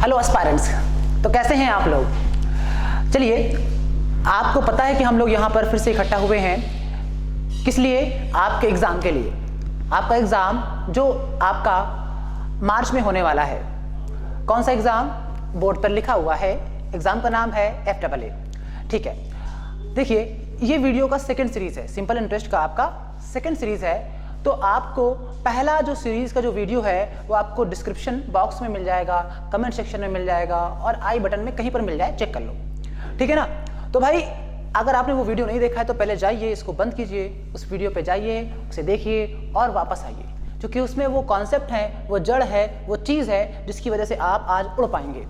Hello aspirants, तो कैसे हैं आप लोग। चलिए, आपको पता है कि हम लोग यहाँ पर फिर से इकट्ठा हुए हैं किस लिए? आपके एग्ज़ाम के लिए। आपका एग्ज़ाम जो आपका मार्च में होने वाला है। कौन सा एग्ज़ाम? बोर्ड पर लिखा हुआ है, एग्ज़ाम का नाम है FAA। ठीक है, देखिए ये वीडियो का सेकंड सीरीज़ है, सिंपल इंटरेस्ट का आपका सेकंड सीरीज़ है। तो आपको पहला जो सीरीज़ का जो वीडियो है वो आपको डिस्क्रिप्शन बॉक्स में मिल जाएगा, कमेंट सेक्शन में मिल जाएगा और आई बटन में कहीं पर मिल जाए, चेक कर लो, ठीक है ना। तो भाई अगर आपने वो वीडियो नहीं देखा है तो पहले जाइए, इसको बंद कीजिए, उस वीडियो पे जाइए, उसे देखिए और वापस आइए, क्योंकि उसमें वो कॉन्सेप्ट है, वो जड़ है, वो चीज़ है जिसकी वजह से आप आज उड़ पाएंगे।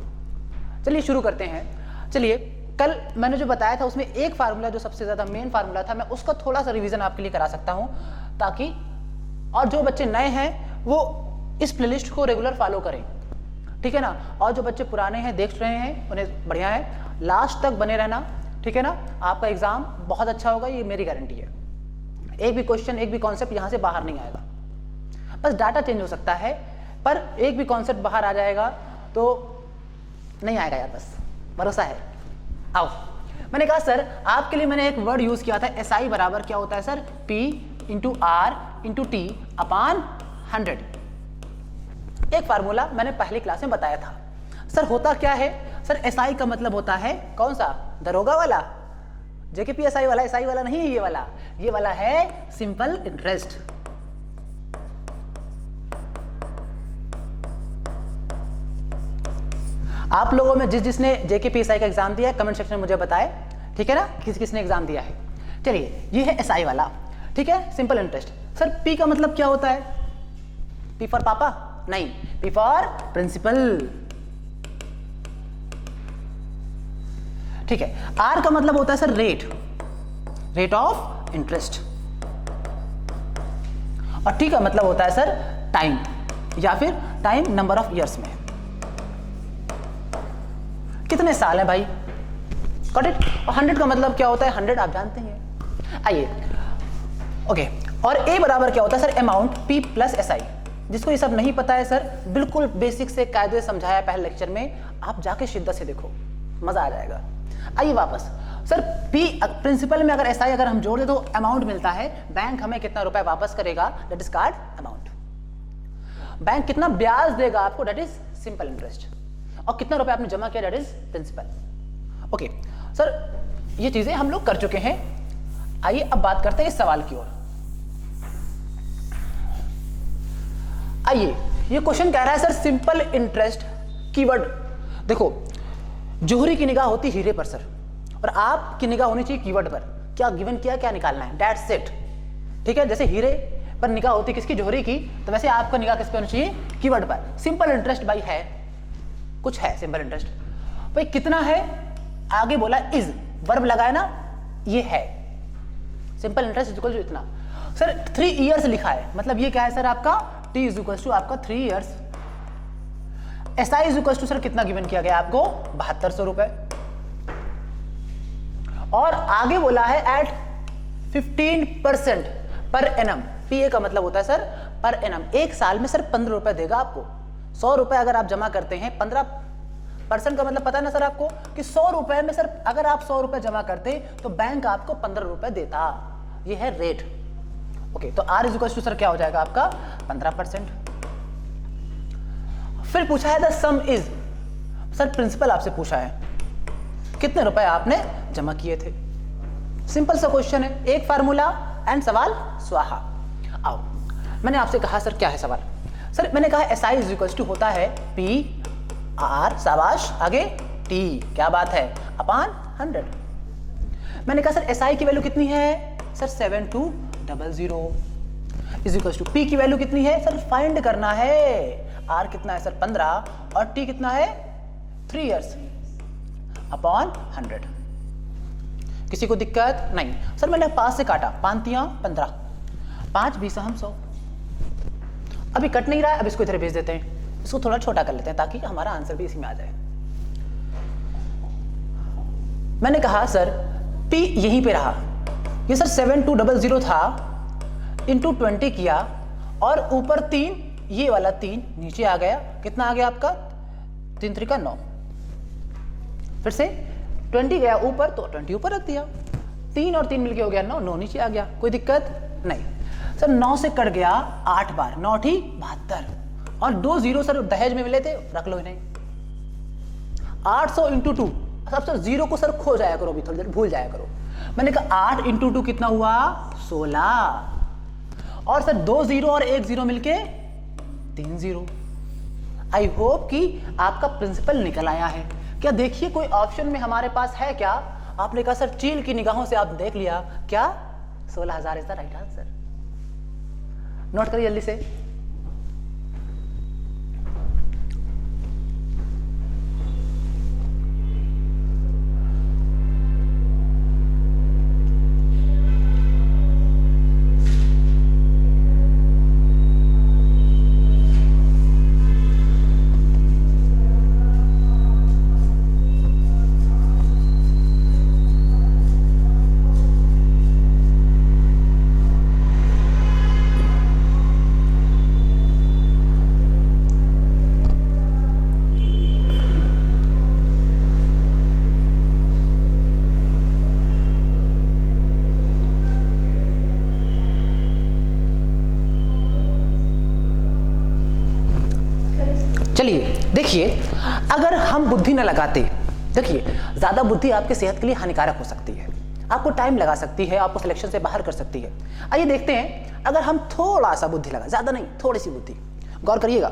चलिए शुरू करते हैं। चलिए, कल मैंने जो बताया था उसमें एक फार्मूला जो सबसे ज़्यादा मेन फार्मूला था, मैं उसका थोड़ा सा रिवीजन आपके लिए करा सकता हूँ, ताकि और जो बच्चे नए हैं वो इस प्लेलिस्ट को रेगुलर फॉलो करें, ठीक है ना। और जो बच्चे पुराने हैं, देख रहे हैं, उन्हें बढ़िया है, लास्ट तक बने रहना, ठीक है ना। आपका एग्जाम बहुत अच्छा होगा, ये मेरी गारंटी है। एक भी क्वेश्चन, एक भी कॉन्सेप्ट यहाँ से बाहर नहीं आएगा, बस डाटा चेंज हो सकता है, पर एक भी कॉन्सेप्ट बाहर आ जाएगा तो नहीं आएगा यार, बस भरोसा है। आओ, मैंने कहा सर आपके लिए मैंने एक वर्ड यूज किया था, SI बराबर क्या होता है sir? P into R into T अपान 100। एक फार्मूला मैंने पहली क्लास में बताया था। सर होता क्या है सर? SI का मतलब होता है कौन सा? दरोगा वाला, JKPSI वाला, SI वाला नहीं है, ये वाला है सिंपल इंटरेस्ट। आप लोगों में जिसने JKPSI का एग्जाम दिया है कमेंट सेक्शन में मुझे बताए, ठीक है ना, किसने एग्जाम दिया है। चलिए, ये है SI वाला, ठीक है, सिंपल इंटरेस्ट। सर P का मतलब क्या होता है? P फॉर पापा? नहीं, P फॉर प्रिंसिपल, ठीक है। R का मतलब होता है सर रेट ऑफ इंटरेस्ट, और T का मतलब होता है सर टाइम, या फिर टाइम नंबर ऑफ ईयर्स में कितने साल है भाई, गॉट इट। और 100 का मतलब क्या होता है? 100 आप जानते हैं। आइए, ओके, और A बराबर क्या होता है sir? Amount P plus SI। जिसको ये सब नहीं पता है सर, बिल्कुल बेसिक से कायदे समझाया पहले लेक्चर में, आप जाके शिद्दत से देखो, मजा आ जाएगा। आइए वापस, सर P प्रिंसिपल में अगर SI अगर हम जोड़ दे तो अमाउंट मिलता है, बैंक हमें कितना रुपए वापस करेगा, that is called amount. Bank कितना ब्याज देगा आपको, दैट इज सिंपल इंटरेस्ट, और कितना रुपए आपने जमा किया, that is principal. Okay sir, ये चीजें हम लोग कर चुके हैं। आइए अब बात करते हैं इस सवाल की ओर। आइए, ये क्वेश्चन कह रहा है सर सिंपल इंटरेस्ट कीवर्ड। देखो, जोहरी की निगाह होती हीरे पर सर, और आपकी निगाह होनी चाहिए कीवर्ड पर। क्या गिवन किया, क्या निकालना है, दैट्स इट, ठीक है। जैसे हीरे पर निगाह होती किसकी? जोहरी की, तो वैसे आपका निगाह किस पे होनी चाहिए? कीवर्ड पर। सिंपल इंटरेस्ट भाई है, कुछ है सिंपल इंटरेस्ट भाई, कितना है? आगे बोला इज, वर्ब लगाया ना, ये है सिंपल इंटरेस्ट इक्वल टू इतना। सर 3 इयर्स लिखा है, मतलब ये क्या है सर? आपका T इज इक्वल टू आपका 3 years. SI is equal to sir कितना गिवन किया गया आपको? 7200 रुपए। और आगे बोला है एट 15% पर एनम। PA का मतलब होता है सर पर एनम, एक साल में सर 15 रुपए देगा आपको। 100 रुपए अगर आप जमा करते हैं, 15% का मतलब पता है ना सर आपको, कि 100 रुपए में सर अगर आप 100 रुपए जमा करते तो बैंक आपको 15 रुपए देता। ये है रेट। ओके, तो R is equal to sir क्या हो जाएगा आपका? 15%। फिर पूछा है the sum is, sir principal आपसे पूछा है कितने रुपए आपने जमा किए थे। सिंपल सा क्वेश्चन है, एक फार्मूला एंड सवाल स्वाहा। आओ, मैंने आपसे कहा सर क्या है सवाल? सर मैंने कहा SI इज इक्वल टू होता है P R, शाबाश, आगे T, क्या बात है, अपान 100। मैंने कहा सर SI की वैल्यू कितनी है sir? 7200 is equal to P की वैल्यू कितनी है सर? फाइंड करना है। R कितना है सर? 15, और T कितना है? 3 इयर्स अपॉन 100। किसी को दिक्कत नहीं? सर मैंने 5 से काटा, 5 3 15, 5 20 हम 100। अभी कट नहीं रहा है, अब इसको इधर भेज देते हैं, इसको थोड़ा छोटा कर लेते हैं ताकि हमारा आंसर भी इसी में आ जाए। मैंने कहा सर P यहीं पे रहा, ये सर 7200 था, इंटू 20 किया, और ऊपर 3, ये वाला 3 नीचे आ गया, कितना आ गया आपका 3 3 का 9, फिर से 20 गया ऊपर तो 20 ऊपर रख दिया, 3 और 3 मिलके हो गया 9, 9 नीचे आ गया, कोई दिक्कत नहीं। सर 9 से कट गया 8 बार, 9 ठी 72, और 2 जीरो सर दहेज में मिले थे, रख लो इन्हें। 800 इंटू 2, सब सर जीरो को सर खो जाया करो, अभी थोड़ी देर भूल जाया करो। मैंने कहा 8 इंटू 2 कितना हुआ 16, और सर 2 जीरो और 1 जीरो मिलके 3 जीरो। आई होप कि आपका प्रिंसिपल निकल आया है। क्या देखिए कोई ऑप्शन में हमारे पास है क्या? आपने कहा सर चील की निगाहों से आप देख लिया क्या? 16,000 is the right answer. Note करिए जल्दी से। चलिए देखिए, अगर हम बुद्धि न लगाते, देखिए ज्यादा बुद्धि आपकी सेहत के लिए हानिकारक हो सकती है, आपको टाइम लगा सकती है, आपको सिलेक्शन से बाहर कर सकती है। आइए देखते हैं, अगर हम थोड़ा सा बुद्धि लगा, ज्यादा नहीं थोड़ी सी बुद्धि, गौर करिएगा।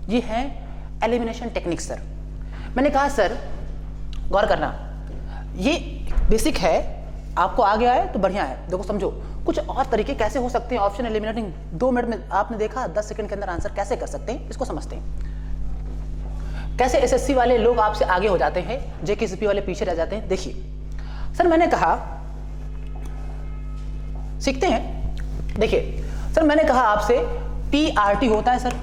ये है एलिमिनेशन टेक्निक सर। मैंने कहा सर गौर करना, ये बेसिक है, आपको आ गया है तो बढ़िया है। देखो समझो कुछ और तरीके कैसे हो सकते हैं ऑप्शन एलिमिनेटिंग। 2 मिनट में आपने देखा, 10 सेकंड के अंदर आंसर कैसे कर सकते हैं, इसको समझते हैं। कैसे एसएससी वाले लोग आपसे आगे हो जाते हैं, जेकेसीपी वाले पीछे रह जाते हैं। देखिए सर मैंने कहा, सीखते हैं। देखिए सर मैंने कहा आपसे पीआरटी होता है सर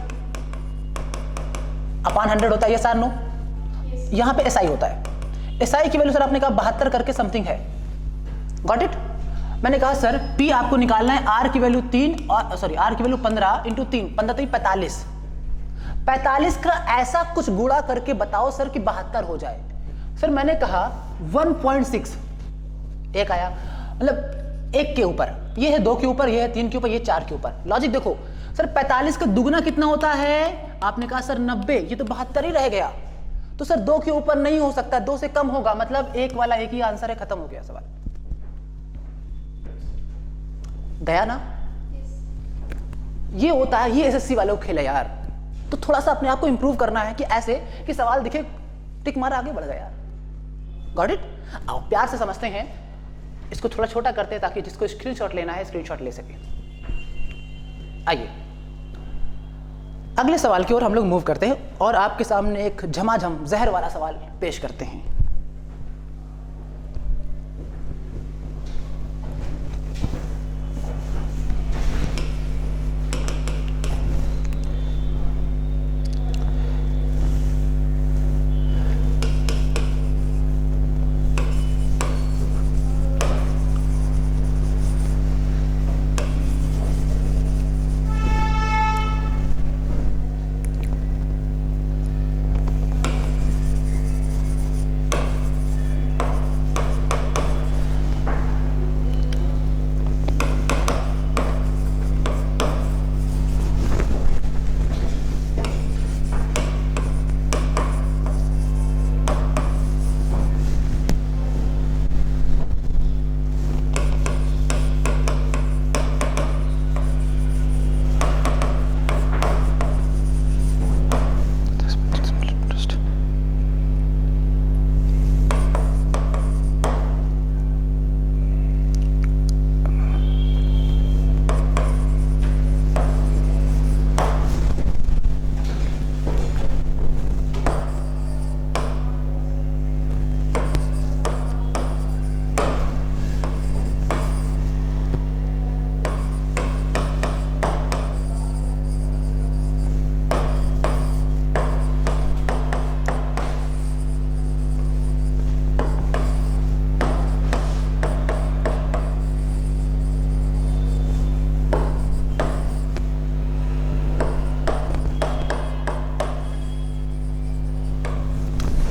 अपॉन 100 होता है, ये सर नो। यहां पे एसआई होता है, एसआई की वैल्यू सर आपने कहा 72 करके समथिंग है, गॉट इट। मैंने कहा सर पी आपको निकालना है, आर की वैल्यू 3 और सॉरी आर की वैल्यू 15 इंटू 3, 15 3 45, 45 का ऐसा कुछ गुणा करके बताओ सर कि 72 हो जाए। सर मैंने कहा 1.6 एक आया, मतलब 1 के ऊपर, ये है 2 के ऊपर, ये है 3 के ऊपर, ये 4 के ऊपर। लॉजिक देखो सर 45 का दुगना कितना होता है? आपने कहा सर 90, ये तो 72 ही रह गया। तो सर 2 के ऊपर नहीं हो सकता, 2 से कम होगा, मतलब एक वाला एक ही आंसर है, खत्म हो गया सवाल। गया ना? ये होता है, ये एसएससी वालों को खेल है यार। तो थोड़ा सा अपने आप को इंप्रूव करना है कि ऐसे कि सवाल दिखे टिक मार आगे बढ़ गया यार, गॉट इट। आप प्यार से समझते हैं, इसको थोड़ा छोटा करते हैं ताकि जिसको स्क्रीनशॉट लेना है स्क्रीनशॉट ले सके। आइए अगले सवाल की ओर हम लोग मूव करते हैं और आपके सामने एक झमाझम जहर वाला सवाल पेश करते हैं।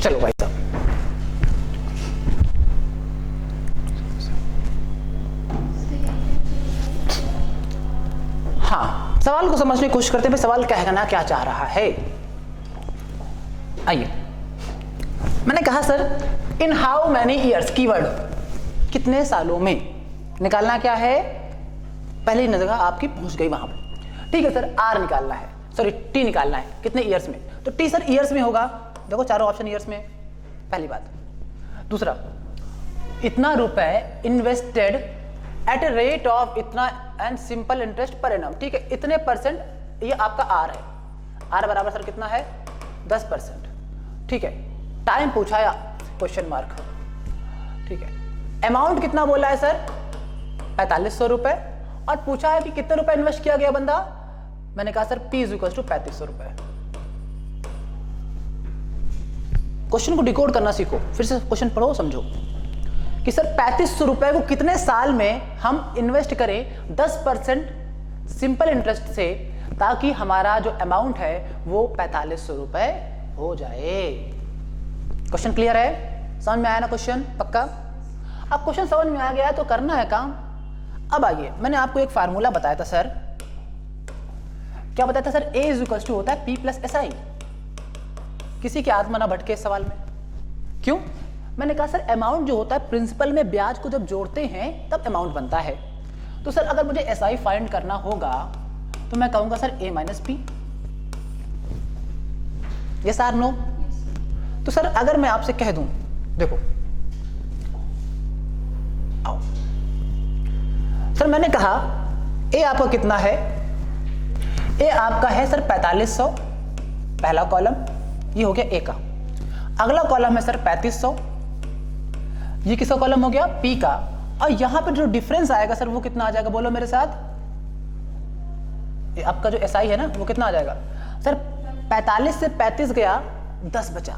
चलो भाई साहब, हाँ सवाल को समझने की कोशिश करते हैं, सवाल कहना क्या चाह रहा है। आइए, मैंने कहा sir in how many years, keyword कितने सालों में, निकालना क्या है, पहली नजर आपकी पहुंच गई वहां पर। ठीक है सर, आर निकालना है, सॉरी टी निकालना है, कितने ईयर्स में, तो टी सर ईयर्स में होगा, देखो चारों ऑप्शन ईयर्स में, पहली बात। दूसरा, इतना रुपए invested at a rate of इतना and simple interest per annum, ठीक है, इतने परसेंट, ये आपका आर है, आर बराबर सर कितना है 10%, ठीक है। टाइम पूछा या क्वेश्चन मार्क, ठीक है। अमाउंट कितना बोला है सर 4500 रुपए, और पूछा है कि कितने रुपए इन्वेस्ट किया गया बंदा, मैंने कहा सर P = 3500 रुपए। क्वेश्चन को डिकोड करना सीखो, फिर से क्वेश्चन पढ़ो समझो कि सर 3500 रुपए को कितने साल में हम इन्वेस्ट करें 10% सिंपल इंटरेस्ट से, ताकि हमारा जो अमाउंट है वो 4500 रुपए हो जाए। क्वेश्चन क्लियर है, समझ में आया ना क्वेश्चन, पक्का। अब क्वेश्चन समझ में आ गया है तो करना है काम। अब आइए, मैंने आपको एक फार्मूला बताया था सर, क्या बताया था सर, A = होता है P + SI। किसी की आत्मा ना भटके सवाल में, क्यों, मैंने कहा सर अमाउंट जो होता है प्रिंसिपल में ब्याज को जब जोड़ते हैं तब अमाउंट बनता है। तो सर अगर मुझे SI फाइंड करना होगा तो मैं कहूंगा sir A - P, yes or no. तो सर अगर मैं आपसे कह दूं, देखो आओ सर, मैंने कहा A आपका कितना है, A आपका है सर 4500, पहला कॉलम ये हो गया A का, अगला कॉलम है सर 3500, ये किसका कॉलम हो गया P का, और यहां पर जो डिफरेंस आएगा सर वो कितना आ जाएगा, बोलो मेरे साथ, आपका जो SI है ना वो कितना आ जाएगा सर, 45 से 35 गया 10 बचा,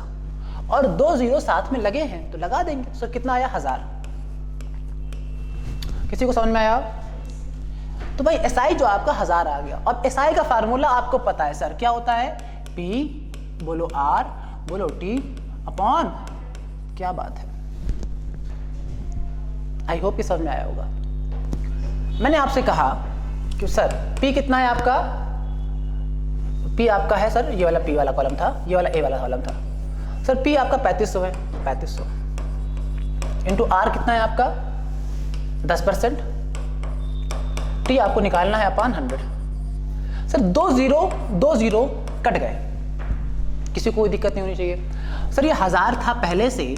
और 2 0 साथ में लगे हैं तो लगा देंगे, सर कितना आया 1000। किसी को समझ में आया? तो भाई SI जो आपका 1000 आ गया। अब SI का फार्मूला आपको पता है सर, क्या होता है, P बोलो R बोलो T अपॉन, क्या बात है, आई होप कि समझ में आया होगा। मैंने आपसे कहा कि सर P कितना है आपका, P आपका है सर, ये वाला P वाला कॉलम था, ये वाला A वाला कॉलम था, सर P आपका 3500 है, 3500 इंटू R कितना है आपका 10%, T आपको निकालना है अपॉन 100। सर 2 0 कट गए, किसी को कोई दिक्कत नहीं होनी चाहिए। सर ये 1000 था पहले से,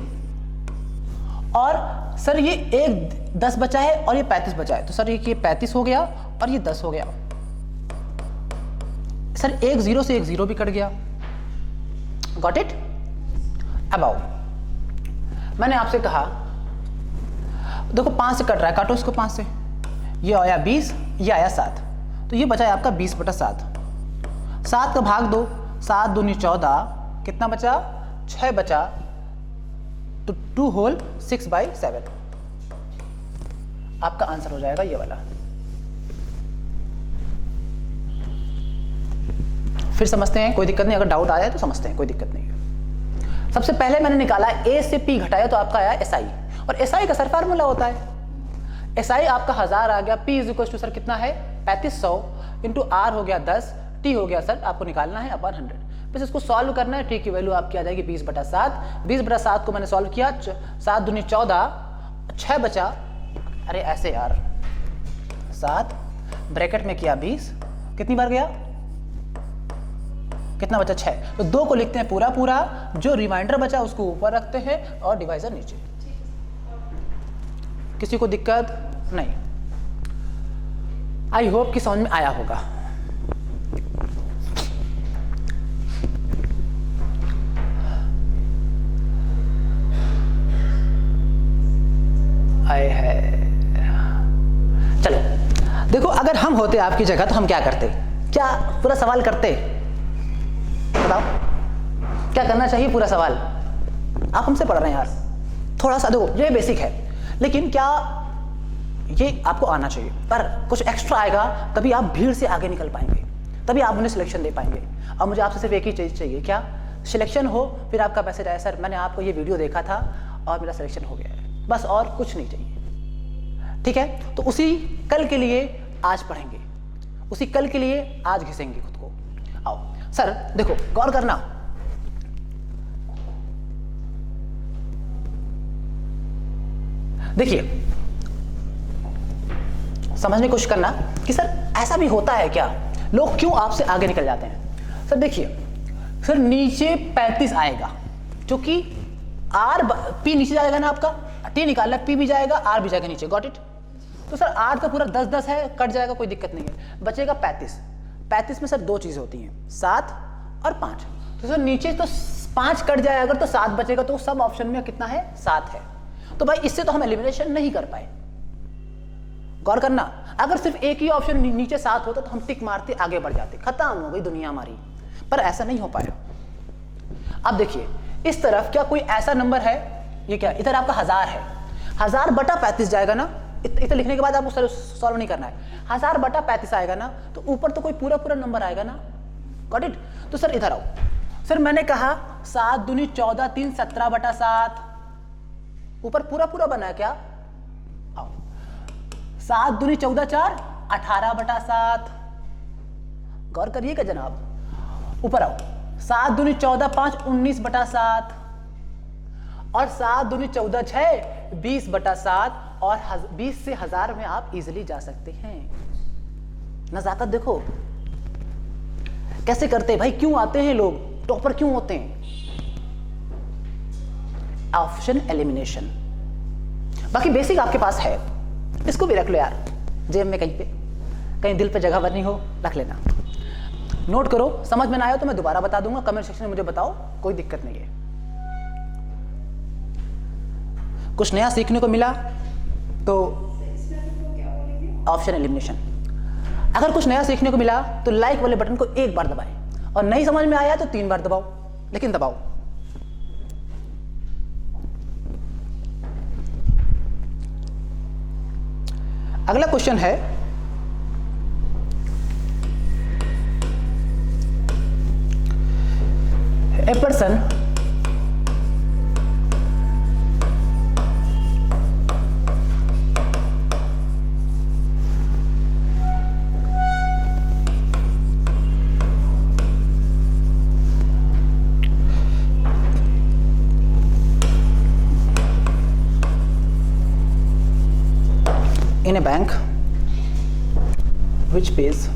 और सर ये एक 10 बचा है और ये 35 बचा है, तो सर ये 35 हो गया और ये 10 हो गया। सर एक 0 से एक 0 भी कट गया, गॉट इट। अब आओ, मैंने आपसे कहा देखो 5 से कट रहा है, काटो इसको 5 से, ये आया 20, ये आया 7, तो ये बचा है आपका 20/7। 7 का भाग दो, 7 दूनी 14, कितना बचा 6 बचा, तो 2 होल 6/7 आपका आंसर हो जाएगा ये वाला। फिर समझते हैं, कोई दिक्कत नहीं, अगर डाउट आया है तो समझते हैं, कोई दिक्कत नहीं है। सबसे पहले मैंने निकाला A से P घटाया तो आपका आया SI, और SI का सर फार्मूला होता है, SI आपका 1000 आ गया, P = सर कितना है 3500 इंटू R हो गया 10, T हो गया सर आपको निकालना है अपॉन 100। बस इसको सॉल्व करना है, T की वैल्यू आपकी आ जाएगी 20/7। 20/7 को मैंने सॉल्व किया, 7 दूनी 14, 6 बचा, अरे ऐसे यार 7 ब्रैकेट में किया 20, कितनी बार गया, कितना बचा 6, तो 2 को लिखते हैं पूरा पूरा, जो रिमाइंडर बचा उसको ऊपर रखते हैं और डिवाइजर नीचे। किसी को दिक्कत नहीं, आई होप कि समझ में आया होगा। आए है, चलो देखो, अगर हम होते आपकी जगह तो हम क्या करते, क्या पूरा सवाल करते, बताओ क्या करना चाहिए पूरा सवाल। आप हमसे पढ़ रहे हैं यार, थोड़ा सा देखो ये बेसिक है, लेकिन क्या ये आपको आना चाहिए, पर कुछ एक्स्ट्रा आएगा तभी आप भीड़ से आगे निकल पाएंगे, तभी आप उन्हें सिलेक्शन दे पाएंगे। अब मुझे आपसे सिर्फ एक ही चीज चाहिए, क्या सिलेक्शन हो फिर आपका मैसेज आया सर मैंने आपको ये वीडियो देखा था और मेरा सिलेक्शन हो गया है, बस और कुछ नहीं चाहिए। ठीक है, तो उसी कल के लिए आज पढ़ेंगे, उसी कल के लिए आज घिसेंगे खुद को। आओ सर देखो गौर करना, देखिए समझने की कोशिश करना कि सर ऐसा भी होता है क्या, लोग क्यों आपसे आगे निकल जाते हैं। सर देखिए सर नीचे 35 आएगा क्योंकि आर पी नीचे जाएगा ना, आपका टी निकालना, पी भी जाएगा आर भी जाएगा नीचे, गॉट इट। तो सर आर का पूरा 10-10 है, कट जाएगा कोई दिक्कत नहीं है, बचेगा 35 में सर दो चीजें होती हैं 7 और 5। तो सर नीचे तो 5 कट जाए अगर तो 7 बचेगा, तो सब ऑप्शन में कितना है 7 है। तो भाई इससे तो हम एलिमिनेशन नहीं कर पाए। गौर करना, अगर सिर्फ एक ही ऑप्शन नीचे 7 होता तो हम टिक मारते आगे बढ़ जाते, खत्म हो गई दुनिया हमारी, पर ऐसा नहीं हो पाया। अब देखिए इस तरफ क्या कोई ऐसा नंबर है, ये क्या इधर आपका 1000 है, 1000 बटा 35 जाएगा ना, इतना लिखने के बाद आपको सॉल्व नहीं करना है, 1000 बटा 35 आएगा ना, तो ऊपर तो कोई पूरा नंबर आएगा ना, गॉट इट। तो सर इधर आओ, सर मैंने कहा 7 दूनी 14 3 17 बटा 7, ऊपर पूरा बना है क्या, आओ 7 दूनी 14 4 18 बटा 7, गौर करिएगा जनाब। ऊपर आओ 7 दूनी 14 5 19 बटा 7, और 7 दूनी 14 6 20 बटा 7, और 20 से 1000 में आप इजीली जा सकते हैं। नजाकत देखो कैसे करते हैं भाई, क्यों आते हैं लोग, टॉपर क्यों होते हैं। ऑप्शन एलिमिनेशन, बाकी बेसिक आपके पास है, इसको भी रख लो यार जेब में, कहीं दिल पे जगह बनी हो रख लेना, नोट करो। समझ में ना आया तो मैं दोबारा बता दूंगा, कमेंट सेक्शन में मुझे बताओ, कोई दिक्कत नहीं है। कुछ नया सीखने को मिला तो ऑप्शन एलिमिनेशन, अगर कुछ नया सीखने को मिला तो लाइक वाले बटन को एक बार दबाएं, और नहीं समझ में आया तो 3 बार दबाओ, लेकिन दबाओ। अगला क्वेश्चन है, a person in a bank which pays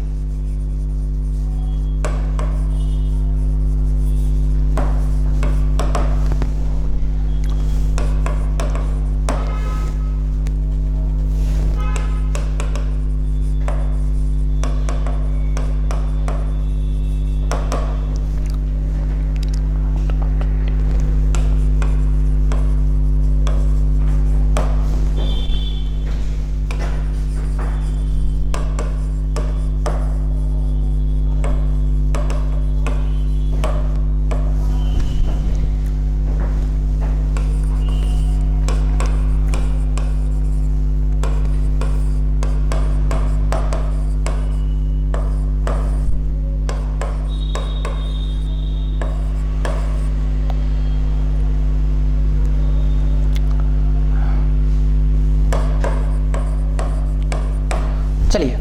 चलिए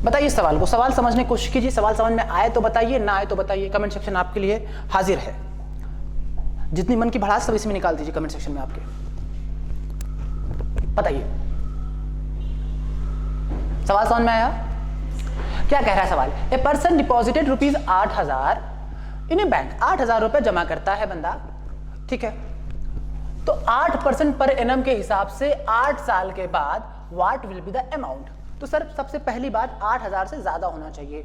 बताइए सवाल को, सवाल समझने की कोशिश कीजिए, सवाल समझ में आए तो बताइए, ना आए तो बताइए, कमेंट सेक्शन आपके लिए हाजिर है। जितनी मन की भड़ास सब इसमें निकाल दीजिए कमेंट सेक्शन में आपके, बताइए सवाल समझ में आया। क्या कह रहा है सवाल, a person deposited rupees 8000 in A bank, 8000 रुपए जमा करता है बंदा, ठीक है, तो 8% पर एनम के हिसाब से 8 साल के बाद what will be the amount. तो सर सबसे पहली बात 8000 से ज्यादा होना चाहिए,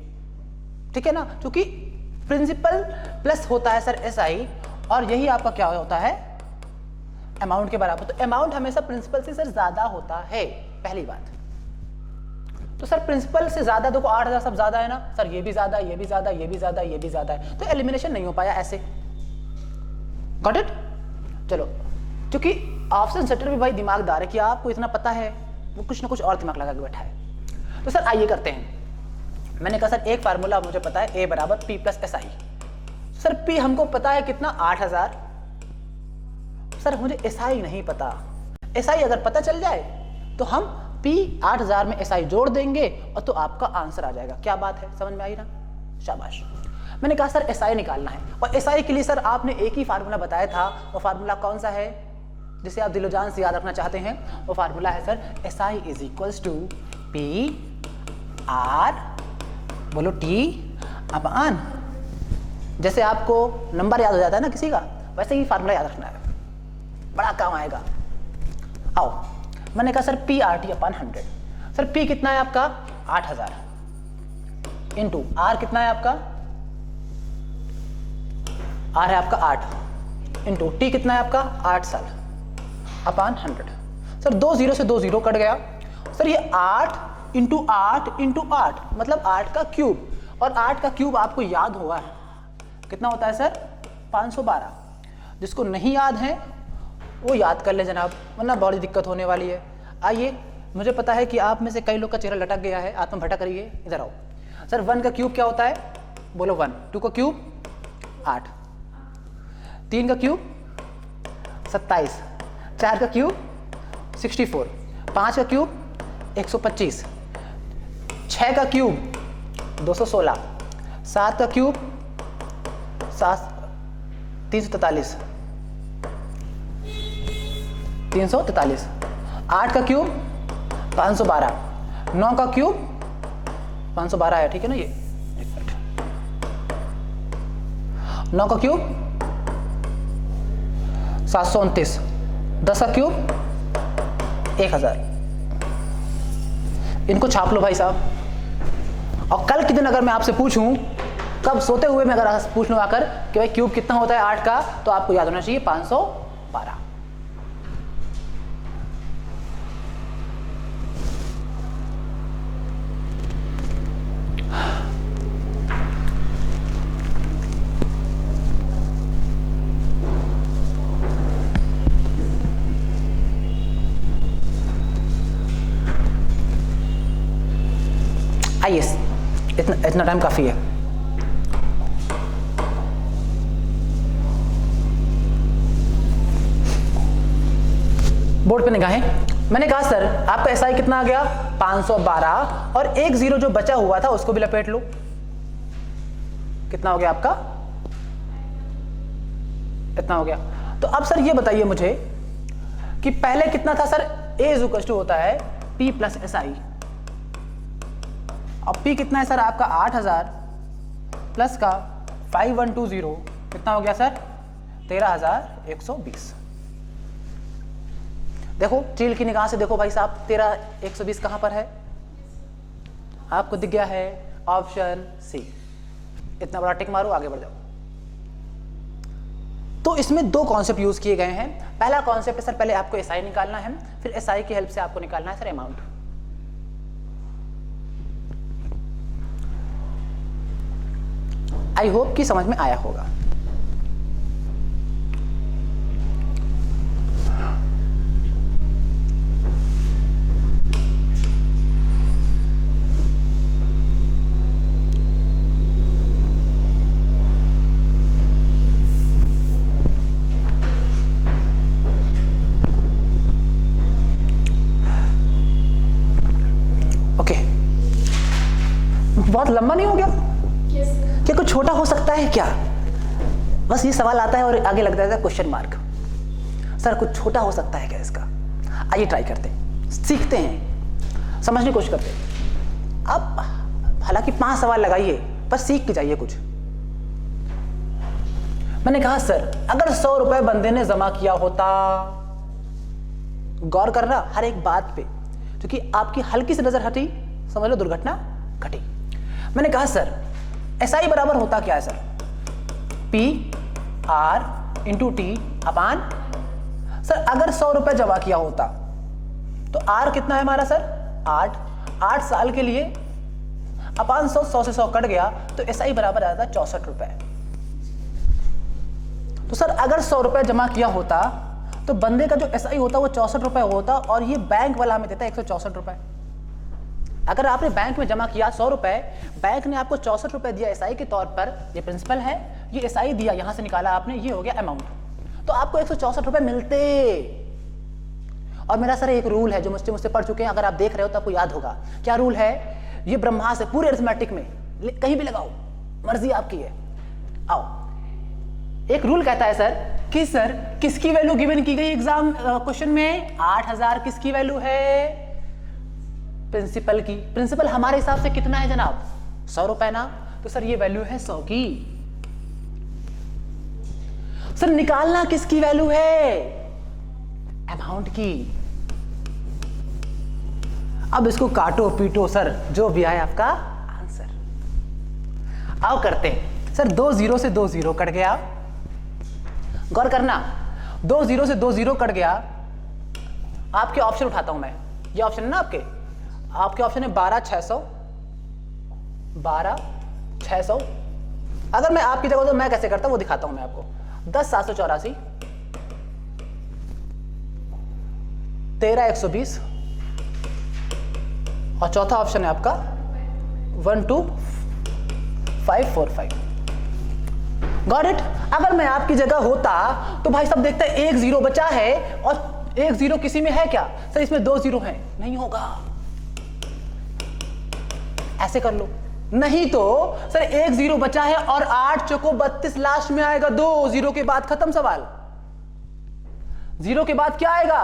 ठीक है ना, क्योंकि प्रिंसिपल प्लस होता है सर एसआई, और यही आपका क्या होता है अमाउंट के बराबर। तो अमाउंट हमेशा प्रिंसिपल से सर ज्यादा होता है, पहली बात। तो सर प्रिंसिपल से ज्यादा देखो 8000 सब ज्यादा है ना सर, ये भी ज्यादा, ये भी ज्यादा, ये भी ज्यादा, ये भी ज्यादा है, तो एलिमिनेशन नहीं हो पाया ऐसे, गॉट इट। चलो, क्योंकि ऑप्शन सेटर भी भाई दिमागदार है कि आपको इतना पता है, वो कुछ ना कुछ और दिमाग लगा के बैठा है। तो सर आइए करते हैं, मैंने कहा सर एक फार्मूला मुझे पता है, ए बराबर P plus S I. Sir P हमको पता है कितना, 8000। सर मुझे एस आई नहीं पता। एस आई अगर पता चल जाए तो हम पी 8000 में एस आई जोड़ देंगे और तो आपका आंसर आ जाएगा। क्या बात है, समझ में आई ना? शाबाश। मैंने कहा सर एस आई निकालना है, और एस आई के लिए सर आपने एक ही फार्मूला बताया था। वो फार्मूला कौन सा है जिसे आप दिलोजान से याद रखना चाहते हैं? वो फार्मूला है sir S I is equals to P R, बोलो टी अपॉन, जैसे आपको नंबर याद हो जाता है ना किसी का, वैसे ही फार्मूला याद रखना है, बड़ा काम आएगा। आओ, मैंने कहा sir P R T upon 100। Sir P कितना है आपका 8000 इंटू आर कितना है आपका, आर है आपका 8 इंटू टी कितना है आपका 8 साल अपॉन 100। सर 2 0 से 2 0 कट गया। सर ये 8 इंटू 8 इंटू 8 मतलब 8 का क्यूब, और 8 का क्यूब आपको याद होगा कितना होता है सर 512। जिसको नहीं याद है वो याद कर ले जनाब, वरना बड़ी दिक्कत होने वाली है। आइए, मुझे पता है कि आप में से कई लोग का चेहरा लटक गया है, आत्म भटक रही है, इधर आओ। सर 1 का क्यूब क्या होता है, बोलो 1। 2 का क्यूब 8, 3 का क्यूब 27, 4 का क्यूब 64, 5 का क्यूब 125, 6 का क्यूब 216, 7 का क्यूब 343, 8 का क्यूब 512, 9 का क्यूब 512 है, ठीक है ना? ये एक मिनट, 9 का क्यूब 729, 10 का क्यूब 1000। इनको छाप लो भाई साहब। और कल के दिन अगर मैं आपसे पूछूं, कब सोते हुए मैं अगर पूछ लूं आकर कि भाई क्यूब कितना होता है 8 का, तो आपको याद होना चाहिए 512। आइए, इतना टाइम काफी है। बोर्ड पे निगाहें। मैंने कहा सर आपका एसआई कितना आ गया 512, और एक जीरो जो बचा हुआ था उसको भी लपेट लो। कितना हो गया आपका, इतना हो गया। तो अब सर ये बताइए मुझे कि पहले कितना था sir, A is equal to होता है पी प्लस एस आई, अब पी कितना है सर आपका 8000 प्लस का 5120 कितना हो गया सर 13120। देखो चील की निगाह से देखो भाई साहब, 13120 कहां पर है आपको दिख गया है, ऑप्शन सी। इतना बड़ा टिक मारो, आगे बढ़ जाओ। तो इसमें दो कॉन्सेप्ट यूज किए गए हैं। पहला कॉन्सेप्ट है सर पहले आपको एसआई निकालना है, फिर एसआई की हेल्प से आपको निकालना है सर अमाउंट। आई होप कि समझ में आया होगा। बहुत लंबा नहीं हो गया? क्या कुछ छोटा हो सकता है क्या? बस ये सवाल आता है और आगे लगता है क्वेश्चन मार्क। सर कुछ छोटा हो सकता है क्या इसका? आइए ट्राई करते हैं, सीखते हैं, समझने की कोशिश करते हैं। अब हालांकि 5 सवाल लगाइए, बस सीख के जाइए कुछ। मैंने कहा सर अगर 100 रुपए बंदे ने जमा किया होता, गौर करना हर एक बात पे, क्योंकि आपकी हल्की सी नजर हटी समझ लो दुर्घटना घटी। मैंने कहा सर एसआई बराबर होता क्या है sir, P R into T upon. Sir अगर 100 रुपए जमा किया होता तो आर कितना है हमारा सर 8 साल के लिए अपान 100 से 100 कट गया तो एसआई बराबर आ जाता 64 रुपए। तो सर अगर 100 रुपए जमा किया होता तो बंदे का जो एसआई होता वो 64 रुपए होता, और ये बैंक वाला हमें देता है 164 रुपए। अगर आपने बैंक में जमा किया 100 रुपए, बैंक ने आपको 64 रुपए दिया एसआई के तौर पर, ये प्रिंसिपल है, ये एसआई दिया, यहां से निकाला आपने, ये हो गया अमाउंट, तो आपको 164 रुपए मिलते। और मेरा सर एक रूल है जो मुझसे पढ़ चुके हैं, अगर आप देख रहे हो तो आपको याद होगा। क्या रूल है? ये ब्रह्मास्त्र है पूरे अरिथमेटिक में, कहीं भी लगाओ, मर्जी आपकी है। आओ, एक रूल कहता है सर किसकी वैल्यू गिवन की गई एग्जाम क्वेश्चन में? 8000 किसकी वैल्यू है? प्रिंसिपल की। प्रिंसिपल हमारे हिसाब से कितना है जनाब? 100 रुपए ना, तो सर ये वैल्यू है 100 की। सर निकालना किसकी वैल्यू है? अमाउंट की। अब इसको काटो पीटो सर, जो भी आए आपका आंसर। आओ करते हैं सर, 2 0 से 2 0 कट गया। गौर करना, 2 0 से 2 0 कट गया। आपके ऑप्शन उठाता हूं मैं, ये ऑप्शन है ना आपके ऑप्शन है 12 600, 12 600। अगर मैं आपकी जगह तो मैं कैसे करता हूं वो दिखाता हूं मैं आपको। 10 784, 13 120, और चौथा ऑप्शन है आपका 1 2 5 4 5। Got it? अगर मैं आपकी जगह होता तो भाई सब देखते हैं 1 0 बचा है, और 1 0 किसी में है क्या? सर इसमें 2 0 हैं, नहीं होगा, ऐसे कर लो। नहीं तो सर 1 0 बचा है और 8 चौको 32 लास्ट में आएगा, 2 0 के बाद खत्म सवाल। 0 के बाद क्या आएगा?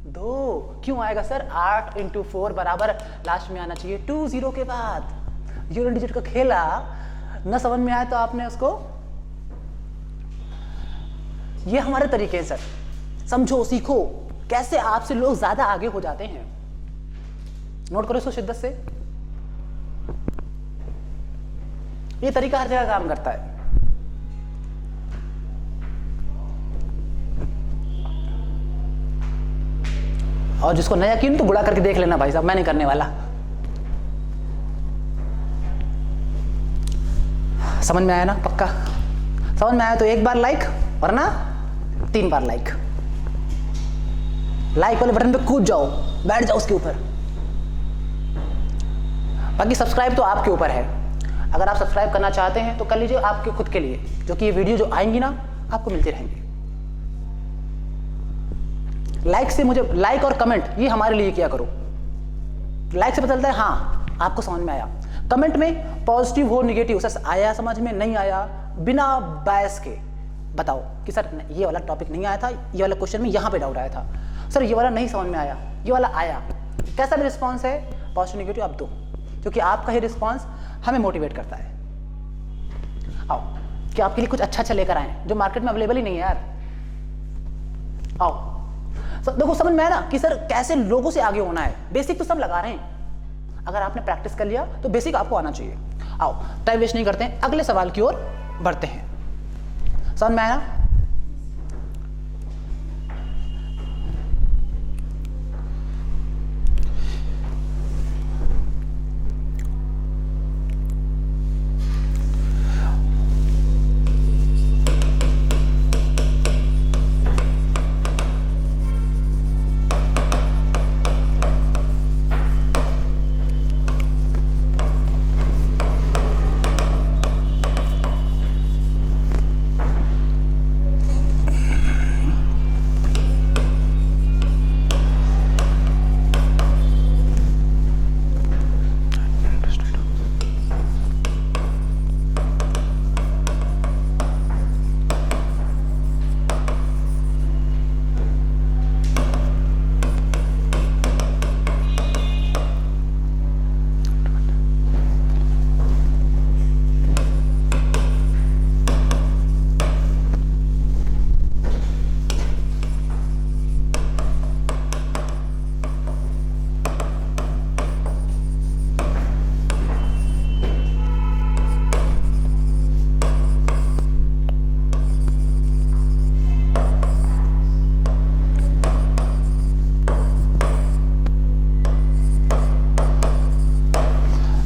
2। क्यों आएगा सर? 8 × 4 बराबर लास्ट में आना चाहिए 2 0 के बाद। यूनिट डिजिट का खेला न समझ में आए तो आपने उसको, ये हमारे तरीके हैं सर, समझो सीखो कैसे आपसे लोग ज्यादा आगे हो जाते हैं। नोट करो इसको शिद्दत से, ये तरीका हर जगह काम करता है। और जिसको नया यकीन तो बुढ़ा करके देख लेना भाई साहब, मैं नहीं करने वाला। समझ में आया ना? पक्का समझ में आया तो एक बार लाइक, वरना 3 बार लाइक वाले बटन पे कूद जाओ, बैठ जाओ उसके ऊपर। बाकी सब्सक्राइब तो आपके ऊपर है, अगर आप सब्सक्राइब करना चाहते हैं तो कर लीजिए आपके खुद के लिए, जो कि ये वीडियो जो आएंगी ना आपको मिलती रहेंगी। लाइक से मुझे, लाइक और कमेंट ये हमारे लिए किया करो। लाइक से पता चलता है हाँ आपको समझ में आया, कमेंट में पॉजिटिव हो निगेटिव, सर आया समझ में, नहीं आया, बिना बायस के बताओ कि सर ये वाला टॉपिक नहीं आया था, ये वाला क्वेश्चन में यहाँ पे डाउट आया था, सर ये वाला नहीं समझ में आया, ये वाला आया। कैसा भी रिस्पॉन्स है, पॉजिटिव निगेटिव आप दो, क्योंकि आपका ही रिस्पॉन्स हमें मोटिवेट करता है। आओ कि आपके लिए कुछ अच्छा लेकर आए जो मार्केट में अवेलेबल ही नहीं है यार। आओ सर, देखो समझ में आया ना कि सर कैसे लोगों से आगे होना है। बेसिक तो सब लगा रहे हैं, अगर आपने प्रैक्टिस कर लिया तो बेसिक आपको आना चाहिए। आओ टाइम वेस्ट नहीं करते हैं, अगले सवाल की ओर बढ़ते हैं। समझ में आया?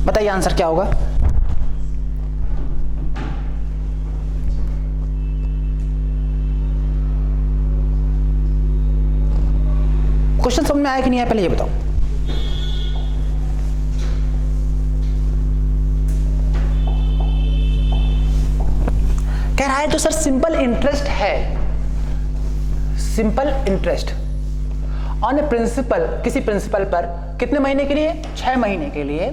बताइए आंसर क्या होगा? क्वेश्चन समझ में आया कि नहीं आया, पहले ये बताओ। रहा है जो सर सिंपल इंटरेस्ट है, simple interest on a principal, किसी प्रिंसिपल पर कितने महीने के लिए? 6 महीने के लिए।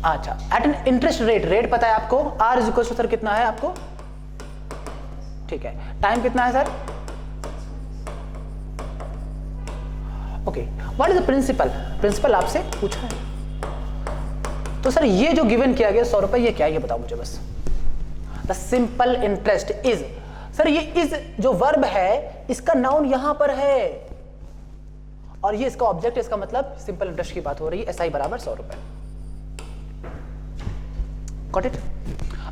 अच्छा, at an interest rate, rate पता है आपको, R is equal to sir कितना है आपको? ठीक है, टाइम कितना है sir? Okay, what is the principal? Principal आपसे पूछा है, तो सर ये जो गिवन किया गया 100 रुपए, ये क्या है ये बताओ मुझे बस। The simple interest is, sir ये इज जो वर्ब है इसका नाउन यहां पर है और ये इसका ऑब्जेक्ट, इसका मतलब सिंपल इंटरेस्ट की बात हो रही है। एसआई बराबर 100 रुपए। Got it?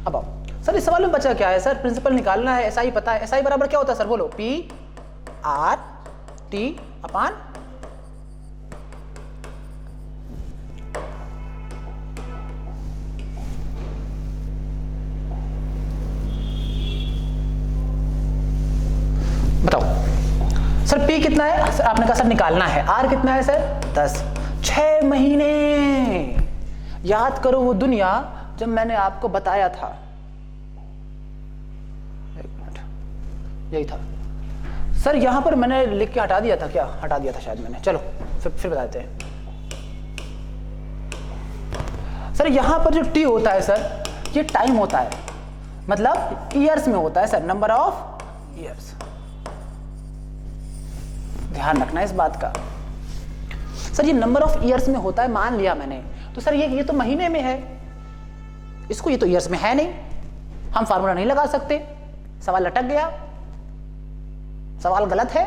अब आओ सर, इस सवाल में बचा क्या है सर? प्रिंसिपल निकालना है, एसआई पता है। एसआई बराबर क्या होता है सर? बोलो। पी आर टी अपान बताओ सर, P कितना है सर? आपने कहा सर निकालना है। R कितना है सर? 10। 6 महीने। याद करो वो दुनिया जब मैंने आपको बताया था, एक मिनट, यही था सर। यहां पर मैंने लिख के हटा दिया था, क्या हटा दिया था शायद मैंने, चलो फिर बता देते हैं सर। यहां पर जो T होता है सर, ये टाइम होता है, मतलब ईयर्स में होता है सर, नंबर ऑफ ईयर्स। ध्यान रखना इस बात का सर, ये नंबर ऑफ ईयर्स में होता है, मान लिया मैंने, तो सर ये तो महीने में है, इसको ये तो ईयर्स में है नहीं, हम फार्मूला नहीं लगा सकते। सवाल लटक गया, सवाल गलत है,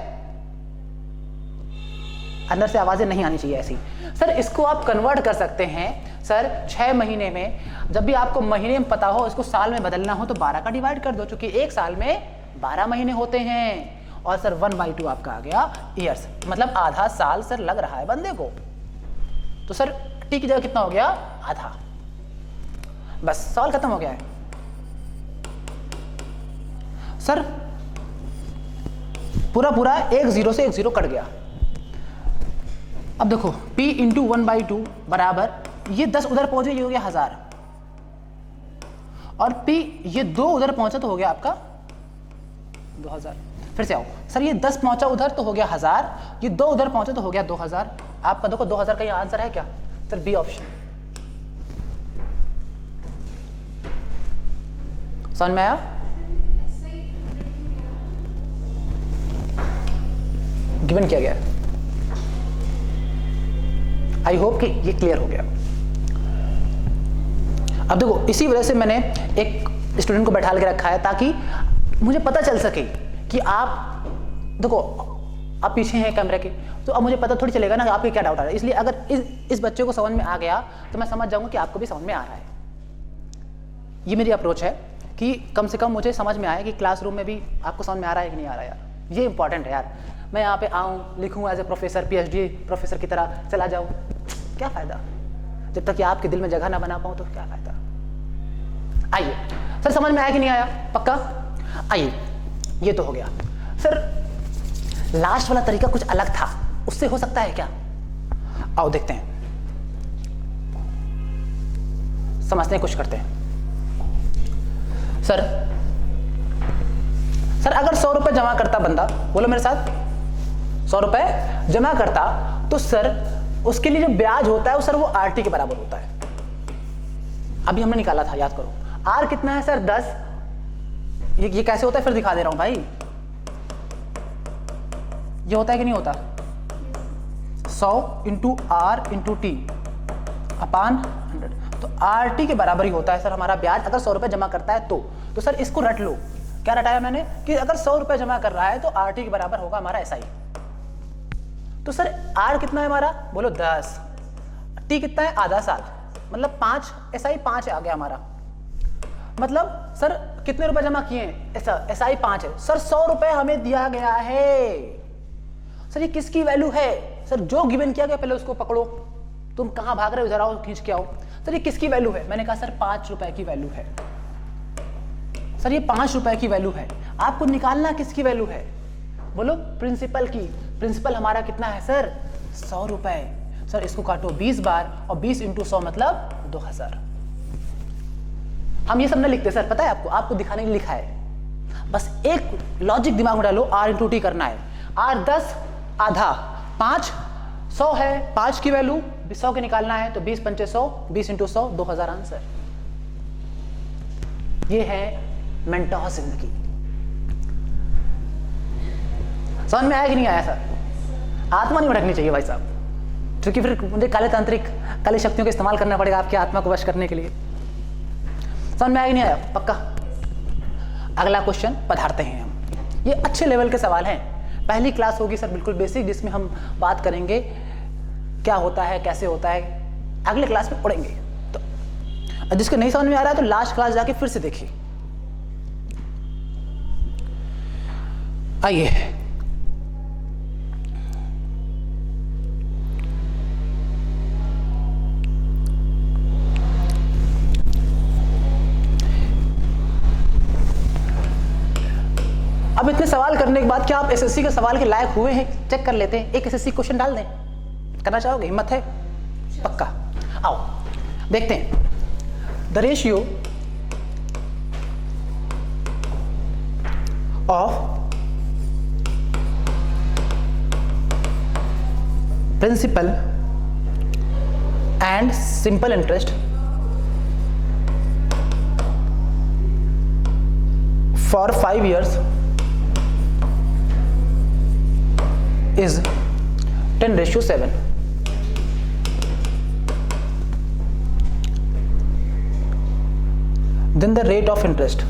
अंदर से आवाजें नहीं आनी चाहिए ऐसी। सर इसको आप कन्वर्ट कर सकते हैं सर 6 महीने में। जब भी आपको महीने में पता हो, इसको साल में बदलना हो तो 12 का डिवाइड कर दो, क्योंकि एक साल में 12 महीने होते हैं। और सर 1/2 आपका आ गया ईयर्स, मतलब आधा साल सर लग रहा है बंदे को। तो सर टी की जगह कितना हो गया? आधा। बस सवाल खत्म हो गया है सर। पूरा एक 0 से एक 0 कट गया। अब देखो P इंटू 1/2 बराबर, ये 10 उधर पहुंचे, ये हो गया 1000, और P ये 2 उधर पहुंचा तो हो गया आपका 2000। फिर से आओ सर, ये 10 पहुंचा उधर तो हो गया 1000, ये 2 उधर पहुंचा तो हो गया 2000। आपका देखो 2000 का ये आंसर है क्या सर? B option. समझ में आया? गिवन किया गया। आई होप कि ये क्लियर हो गया। अब देखो इसी वजह से मैंने एक स्टूडेंट को बैठा के रखा है, ताकि मुझे पता चल सके कि आप देखो, आप पीछे हैं कैमरे के, तो अब मुझे पता थोड़ी चलेगा ना कि आपके क्या डाउट आ रहा है। इसलिए अगर इस बच्चे को समझ में आ गया तो मैं समझ जाऊंगा कि आपको भी समझ में आ रहा है। ये मेरी अप्रोच है कि कम से कम मुझे समझ में आए कि क्लासरूम में भी आपको समझ में आ रहा है कि नहीं आ रहा है। यार ये इंपॉर्टेंट है यार। मैं यहाँ पे आऊँ, लिखूँ as a professor, PhD professor की तरह चला जाऊँ, क्या फ़ायदा? जब तक कि आपके दिल में जगह ना बना पाऊँ तो क्या फ़ायदा? आइए सर, समझ में आया कि नहीं आया? पक्का? आइए, ये तो हो गया सर। लास्ट वाला तरीका कुछ अलग था, उससे हो सकता है क्या? आओ देखते हैं, समझने की कोशिश करते हैं। सर अगर 100 रुपए जमा करता बंदा, बोलो मेरे साथ, 100 रुपए जमा करता, तो सर उसके लिए जो ब्याज होता है वो सर वो RT के बराबर होता है। अभी हमने निकाला था, याद करो। R कितना है सर? 10। ये कैसे होता है फिर दिखा दे रहा हूं भाई। ये होता है कि नहीं होता? 100 इंटू R इंटू T अपान 100, तो RT के बराबर ही होता है सर हमारा ब्याज, अगर 100 रुपए जमा करता है तो सर इसको रट लो। क्या रटाया मैंने? कि अगर 100 रुपए जमा कर रहा है तो RT के बराबर होगा हमारा SI। तो सर R कितना है हमारा? बोलो 10। T कितना है? आधा साल, मतलब 5, SI 5 आ गया हमारा। मतलब सर कितने रुपए जमा किए हैं? SI 5 है सर। 100 रुपए हमें दिया गया है सर। ये किसकी वैल्यू है सर? जो गिवन किया गया पहले उसको पकड़ो। तुम कहां भाग रहे हो? जरा खींच के आओ सर। ये किसकी वैल्यू है? मैंने कहा सर 5 रुपए की वैल्यू है सर। ये 5 रुपए की वैल्यू है। आपको निकालना किसकी वैल्यू है? बोलो प्रिंसिपल की। प्रिंसिपल हमारा कितना है सर? 100 रुपए सर। इसको काटो 20 बार और 20 इंटू 100 मतलब 2000। हम ये सब ना लिखते सर, पता है आपको, आपको दिखाने के लिए लिखा है। बस एक लॉजिक दिमाग में डालो, R इंटू टी करना है। R 10 आधा 5 100 है, 5 की वैल्यू 100 के निकालना है तो 20 पंचे 100, 20 इंटू 100 2000 आंसर। ये है मेंटोस जिंदगी। समझ में आया कि नहीं आया सर? आत्मा नहीं भटकनी चाहिए भाई साहब, क्योंकि फिर मुझे काले तांत्रिक काली शक्तियों का इस्तेमाल करना पड़ेगा आपकी आत्मा को वश करने के लिए। समझ में आया कि नहीं आया? पक्का। अगला क्वेश्चन पधारते हैं हम। ये अच्छे लेवल के सवाल हैं। पहली क्लास होगी सर बिल्कुल बेसिक, जिसमें हम बात करेंगे क्या होता है, कैसे होता है। अगले क्लास में पढ़ेंगे। तो जिसको नहीं समझ में आ रहा है तो लास्ट क्लास जाके फिर से देखिए। आइए, अब इतने सवाल करने के बाद क्या आप एसएससी के सवाल के लायक हुए हैं? चेक कर लेते हैं। एक एसएससी क्वेश्चन डाल दें। करना चाहोगे? हिम्मत है? पक्का। आओ देखते हैं। The ratio of principal and simple interest for 5 years is 10:7. Then the rate of interest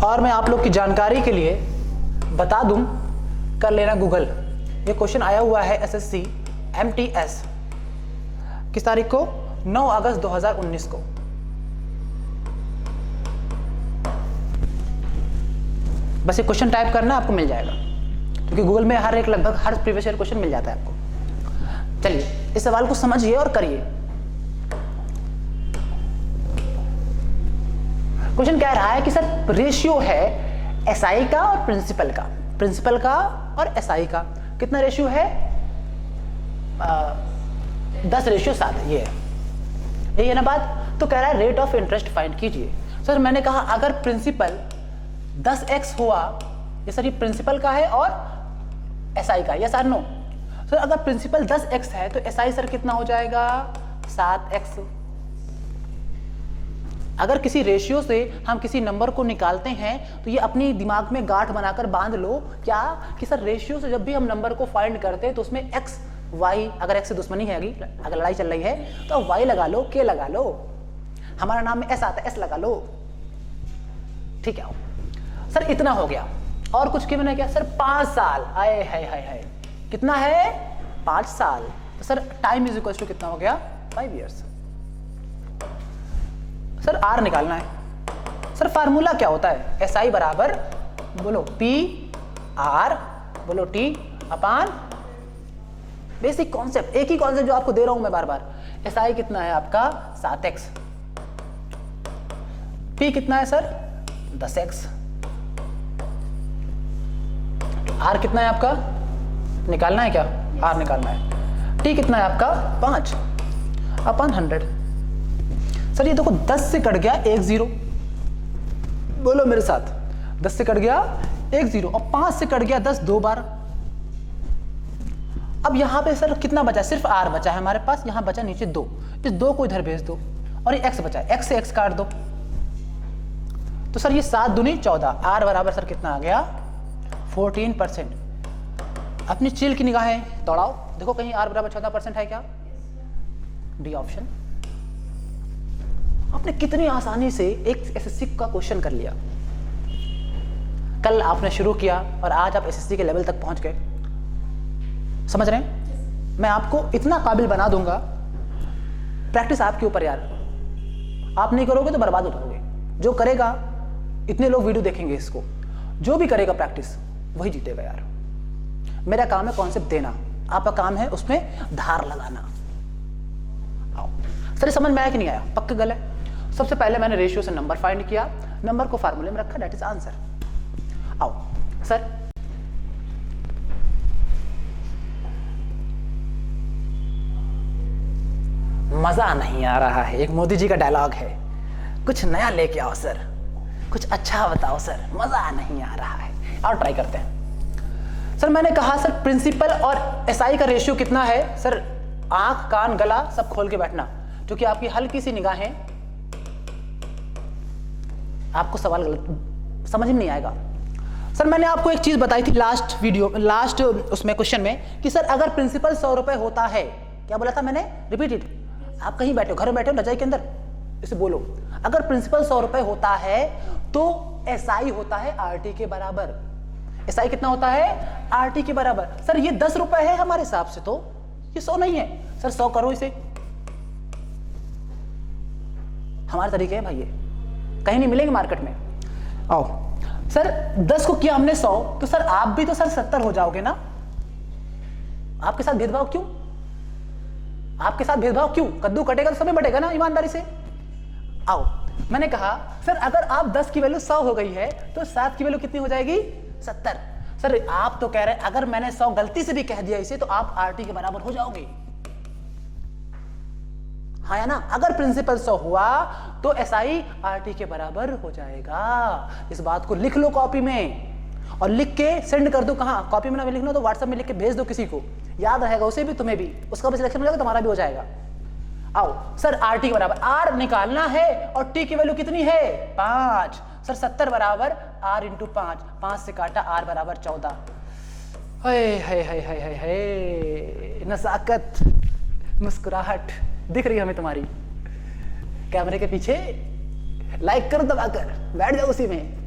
और मैं आप लोग की जानकारी के लिए बता दूं, कर लेना गूगल। ये क्वेश्चन आया हुआ है एसएससी एमटीएस किस तारीख को? 9 अगस्त 2019 को। बस ये क्वेश्चन टाइप करना, आपको मिल जाएगा, क्योंकि गूगल में हर एक लगभग हर प्रीवियस ईयर क्वेश्चन मिल जाता है आपको। चलिए इस सवाल को समझिए और करिए। क्वेश्चन कह रहा है कि सर रेशियो है एसआई का और प्रिंसिपल का और एसआई का। कितना रेशियो है? 10:7। ये है, यही है ना बात। तो कह रहा है रेट ऑफ इंटरेस्ट फाइंड कीजिए। सर मैंने कहा अगर प्रिंसिपल 10x हुआ, ये सर ये प्रिंसिपल का है और एसआई का, यस और नो? सर अगर प्रिंसिपल 10x है तो एसआई सर कितना हो जाएगा? 7x। अगर किसी रेशियो से हम किसी नंबर को निकालते हैं तो ये अपनी दिमाग में गांठ बनाकर बांध लो क्या कि सर रेशियो से जब भी हम नंबर को फाइंड करते हैं तो उसमें एक्स वाई, अगर एक्स से दुश्मनी है, अगर लड़ाई चल रही है तो वाई लगा लो, के लगा लो। हमारा नाम में एस आता है, एस लगा लो। ठीक है सर, इतना हो गया। और कुछ क्यों नहीं किया? सर 5 साल। आए है कितना है? 5 साल। तो sir time is equal to कितना हो गया? 5 years। सर आर निकालना है। सर फार्मूला क्या होता है? एस आई बराबर बोलो पी आर बोलो टी अपान बेसिक कॉन्सेप्ट, एक ही कॉन्सेप्ट जो आपको दे रहा हूं मैं बार बार। एस आई कितना है आपका? 7x। पी कितना है सर? 10x। आर कितना है आपका? निकालना है क्या? आर निकालना है। टी कितना है आपका? 5 अपन 100। सर ये देखो 10 से कट गया 1 0। बोलो मेरे साथ, 10 से कट गया 1 0 और 5 से कट गया 10 2 बार। अब यहां पे सर कितना बचा? सिर्फ आर बचा है हमारे पास। यहां बचा नीचे 2, इस 2 को इधर भेज दो और ये x बचा है, x से x काट दो। तो सर ये 7 दूनी 14। आर बराबर सर कितना आ गया? 14%। अपनी चील की निगाहें दौड़ाओ, देखो कहीं आर बराबर 14% है क्या? D option. आपने कितनी आसानी से एक एसएससी का क्वेश्चन कर लिया। कल आपने शुरू किया और आज आप एसएससी के लेवल तक पहुंच गए। समझ रहे हैं? मैं आपको इतना काबिल बना दूंगा। प्रैक्टिस आपके ऊपर यार, आप नहीं करोगे तो बर्बाद हो जाओगे। जो करेगा, इतने लोग वीडियो देखेंगे इसको, जो भी करेगा प्रैक्टिस वही जीतेगा यार। मेरा काम है कॉन्सेप्ट देना, आपका काम है उसमें धार लगाना। आओ सर, समझ में आया कि नहीं आया? पक्का गल है। सबसे पहले मैंने रेशियो से नंबर फाइंड किया, नंबर को फार्मूले में रखा, दैट इज आंसर। आओ सर, मजा नहीं आ रहा है, एक मोदी जी का डायलॉग है, कुछ नया लेके आओ सर, कुछ अच्छा बताओ सर, मजा नहीं आ रहा है। और ट्राई करते हैं। सर मैंने कहा सर प्रिंसिपल और एसआई का रेशियो कितना है? सर आंख कान गला सब खोल के बैठना, क्योंकि आपकी हल्की सी निगाहें, आपको सवाल गलत समझ में नहीं आएगा। सर मैंने आपको एक चीज बताई थी लास्ट वीडियो, लास्ट उसमें क्वेश्चन में, कि सर अगर प्रिंसिपल 100 रुपए होता है, क्या बोला था मैंने? Repeat it. आप कहीं बैठे हो, घर में बैठे हो रजाई के अंदर, इसे बोलो, अगर प्रिंसिपल 100 रुपए होता है तो एसआई होता है आरटी के बराबर। एसआई कितना होता है? आरटी के बराबर। सर ये 10 रुपए है हमारे हिसाब से, तो ये 100 नहीं है। सर 100 करो इसे, हमारे तरीके हैं भाई, ये कहीं नहीं मिलेंगे मार्केट में। आओ सर 10 को किया हमने 100, तो सर आप भी तो सर 70 हो जाओगे ना। आपके साथ भेदभाव क्यों? आपके साथ भेदभाव क्यों? कद्दू कटेगा तो समय बटेगा ना, ईमानदारी से। आओ मैंने कहा सर अगर आप 10 की वैल्यू 100 हो गई है तो 7 की वैल्यू कितनी हो जाएगी? 70। सर आप तो कह रहे हैं अगर मैंने 100 गलती से भी कह दिया इसे तो आप आरटी के बराबर हो जाओगे, हाँ या ना? अगर प्रिंसिपल 100 हुआ तो एसआई आरटी के बराबर हो जाएगा। इस बात को लिख लो कॉपी में, और लिख के सेंड कर दो। कहां? कॉपी में ना लिखना तो व्हाट्सएप में लिख के भेज दो किसी को, याद रहेगा उसे भी, तुम्हें भी, उसका भी सिलेक्शन हो जाएगा, तुम्हारा भी हो जाएगा। आओ सर आरटी के बराबर आर निकालना है, और टी की वैल्यू कितनी है? 5। सर 70 बराबर आर इंटू 5, 5 से काटा आर बराबर 14। है नजाकत, मुस्कुराहट दिख रही है हमें तुम्हारी कैमरे के पीछे। लाइक करो दबाकर, बैठ जाओ उसी में।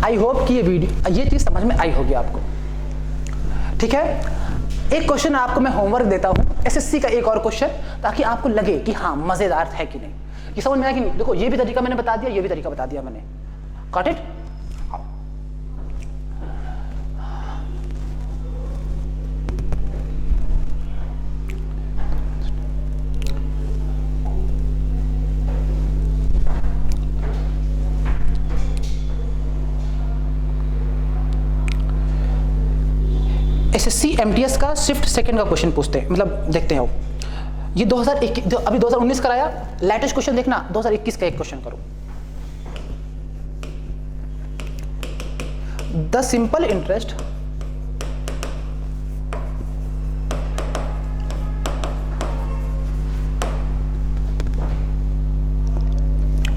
आई होप कि ये चीज समझ में आई होगी आपको, ठीक है। एक क्वेश्चन आपको मैं होमवर्क देता हूं, एसएससी का एक और क्वेश्चन, ताकि आपको लगे कि हाँ मजेदार है कि नहीं, ये समझ में आया कि नहीं। देखो ये भी तरीका मैंने बता दिया, ये भी तरीका बता दिया मैंने, गॉट इट। एसएससी एमटीएस का शिफ्ट सेकंड का क्वेश्चन पूछते हैं, मतलब देखते हैं। ये 2021 अभी 2019 कराया, लेटेस्ट क्वेश्चन देखना 2021 का एक क्वेश्चन करो। The simple interest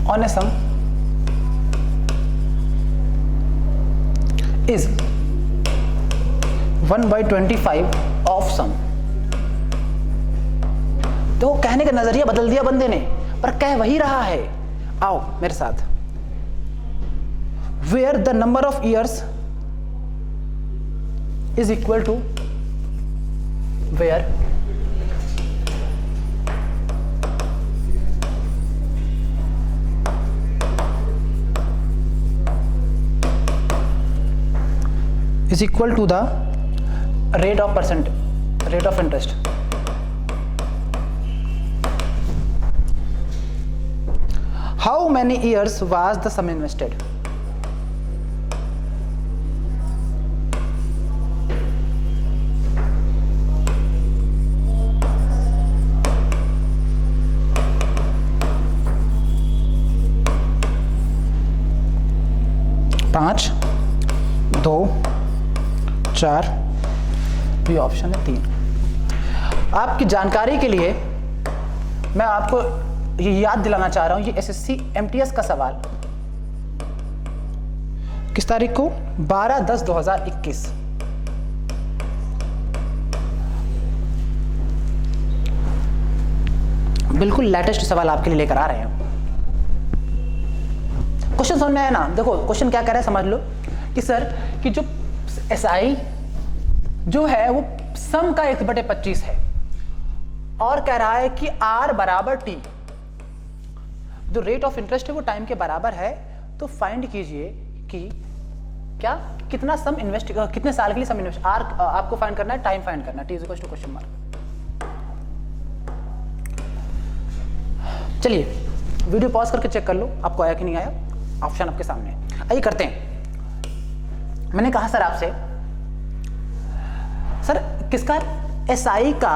on a sum is 1/25 of sum. तो कहने का नजरिया बदल दिया बंदे ने, पर कह वही रहा है। आओ मेरे साथ। Where the number of years is equal to where is equal to the rate of interest. How many years was the sum invested? पाँच, 2, 4, ये ऑप्शन है 3। आपकी जानकारी के लिए मैं आपको ये याद दिलाना चाह रहा हूं, ये एसएससी एमटीएस का सवाल किस तारीख को? 12/10/2021। बिल्कुल लेटेस्ट सवाल आपके लिए लेकर आ रहे हैं। क्वेश्चन समझ में आया ना? देखो क्वेश्चन क्या कह रहा है समझ लो, कि सर कि जो एसआई जो है वो सम का 1/25 है और कह रहा है कि R बराबर T, जो रेट ऑफ इंटरेस्ट है वो टाइम के बराबर है। तो फाइंड कीजिए कि क्या कितना सम इन्वेस्ट, कितने साल के लिए सम इन्वेस्ट। R आपको फाइंड करना है, टाइम फाइंड करना है, T is equal to question mark. चलिए वीडियो पॉज करके चेक कर लो आपको आया कि नहीं आया, ऑप्शन आपके सामने है। आइए करते हैं। मैंने कहा सर आपसे, सर किसका SI का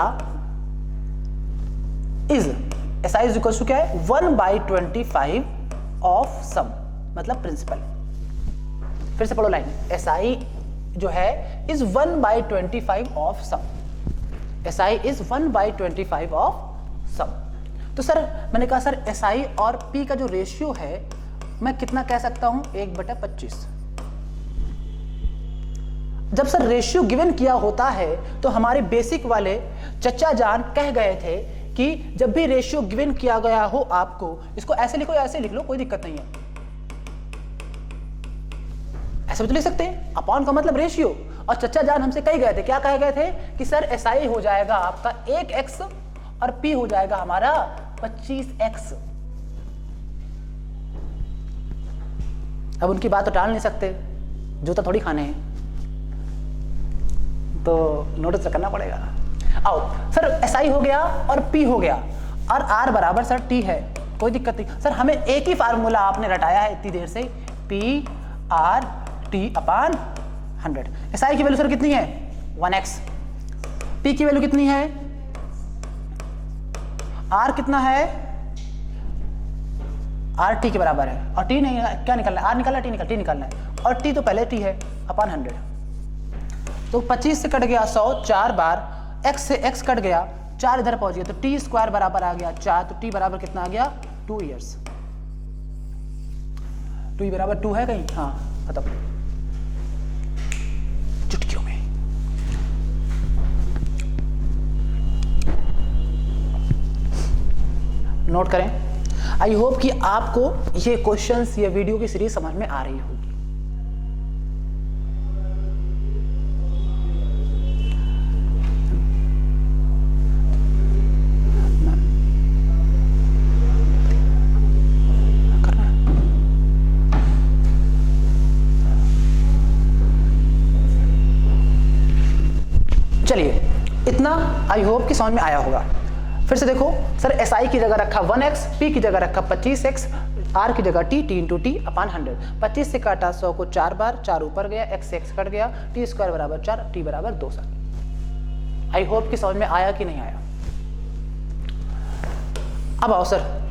SI इज इक्वल टू क्या है 1/25 ऑफ सम, मतलब प्रिंसिपल। फिर से पढ़ो लाइन, SI जो है is 1/25 of sum, SI is 1/25 of sum. तो सर मैंने कहा सर SI और P का जो रेशियो है मैं कितना कह सकता हूं 1/25। जब सर रेशियो गिवन किया होता है तो हमारे बेसिक वाले चच्चा जान कह गए थे कि जब भी रेशियो गिवन किया गया हो आपको इसको ऐसे लिखो या ऐसे लिख लो, कोई दिक्कत नहीं है। ऐसे भी तो लिख सकते हैं, अपॉन का मतलब रेशियो। और चच्चा जान हमसे कह गए थे, क्या कह गए थे कि सर SI हो जाएगा आपका 1x और P हो जाएगा हमारा 25x। अब उनकी बात तो टाल नहीं सकते, जूता थोड़ी खाने हैं, तो नोटिस करना पड़ेगा। आओ सर SI हो गया और P हो गया और R बराबर सर T है, कोई दिक्कत नहीं। सर हमें एक ही फार्मूला आपने रटाया है इतनी देर से, P/R/T/100। SI की वैल्यू सर कितनी है 1x, P की वैल्यू कितनी है, R कितना है, R T के बराबर है। और T नहीं, क्या निकालना है, R निकालना है, T निकालना है, और T तो पहले T है अपॉन 100। तो 25 से कट गया 100 4 बार, x से x कट गया, 4 इधर पहुंच गया, तो t स्क्वायर बराबर आ गया 4, तो t बराबर कितना आ गया 2 ईयर्स। 2 बराबर 2 है कहीं, हाँ खत्म, चुटकियों में। नोट करें। आई होप कि आपको ये क्वेश्चंस, ये वीडियो की सीरीज समझ में आ रही होगी। चलिए इतना आई होप कि समझ में आया होगा। फिर से देखो सर SI की जगह रखा 1x, P की जगह रखा 25x, R की जगह T × T अपॉन 100। 25 से काटा 100 को 4 बार, 4 ऊपर गया, x से x कट गया, t स्क्वायर बराबर 4, t बराबर 2 साल। आई होप कि समझ में आया कि नहीं आया। अब आओ सर,